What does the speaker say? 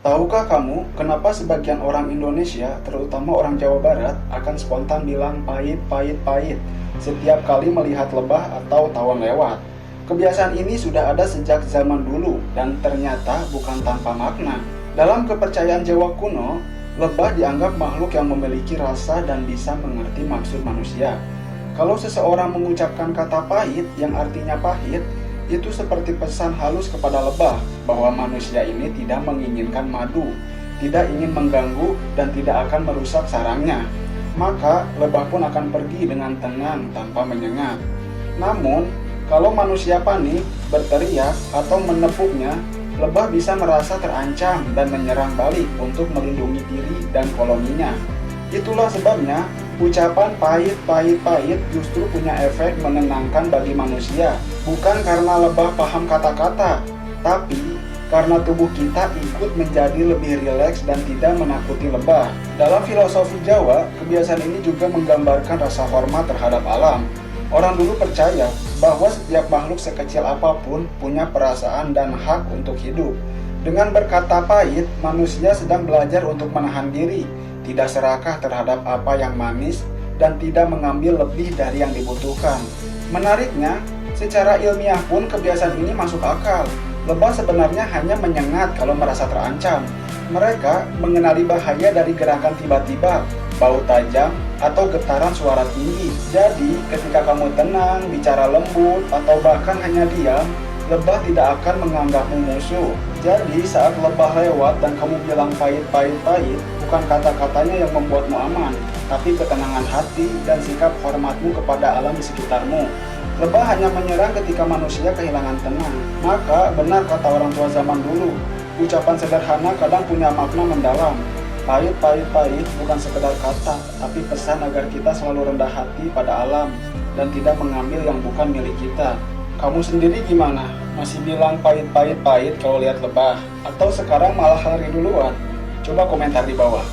Tahukah kamu kenapa sebagian orang Indonesia, terutama orang Jawa Barat, akan spontan bilang pahit, pahit, pahit setiap kali melihat lebah atau tawon lewat? Kebiasaan ini sudah ada sejak zaman dulu dan ternyata bukan tanpa makna. Dalam kepercayaan Jawa kuno, lebah dianggap makhluk yang memiliki rasa dan bisa mengerti maksud manusia. Kalau seseorang mengucapkan kata pahit yang artinya pahit, itu seperti pesan halus kepada lebah bahwa manusia ini tidak menginginkan madu, tidak ingin mengganggu, dan tidak akan merusak sarangnya. Maka lebah pun akan pergi dengan tenang tanpa menyengat. Namun, kalau manusia panik, berteriak, atau menepuknya, lebah bisa merasa terancam dan menyerang balik untuk melindungi diri dan koloninya. Itulah sebabnya ucapan pahit, pahit, pahit justru punya efek menenangkan bagi manusia. Bukan karena lebah paham kata-kata, tapi karena tubuh kita ikut menjadi lebih rileks dan tidak menakuti lebah. Dalam filosofi Jawa, kebiasaan ini juga menggambarkan rasa hormat terhadap alam. Orang dulu percaya bahwa setiap makhluk sekecil apapun punya perasaan dan hak untuk hidup. Dengan berkata pahit, manusia sedang belajar untuk menahan diri, tidak serakah terhadap apa yang manis, dan tidak mengambil lebih dari yang dibutuhkan. Menariknya, secara ilmiah pun kebiasaan ini masuk akal. Lebah sebenarnya hanya menyengat kalau merasa terancam. Mereka mengenali bahaya dari gerakan tiba-tiba, bau tajam, atau getaran suara tinggi. Jadi, ketika kamu tenang, bicara lembut, atau bahkan hanya diam, lebah tidak akan menganggapmu musuh. Jadi, saat lebah lewat dan kamu bilang pahit, pahit, pahit, bukan kata-katanya yang membuatmu aman, tapi ketenangan hati dan sikap hormatmu kepada alam di sekitarmu. Lebah hanya menyerang ketika manusia kehilangan tenang. Maka, benar kata orang tua zaman dulu, ucapan sederhana kadang punya makna mendalam. Pahit, pahit, pahit bukan sekedar kata, tapi pesan agar kita selalu rendah hati pada alam dan tidak mengambil yang bukan milik kita. Kamu sendiri gimana? Masih bilang pahit, pahit, pahit kalau lihat lebah? Atau sekarang malah lari duluan? Coba komentar di bawah.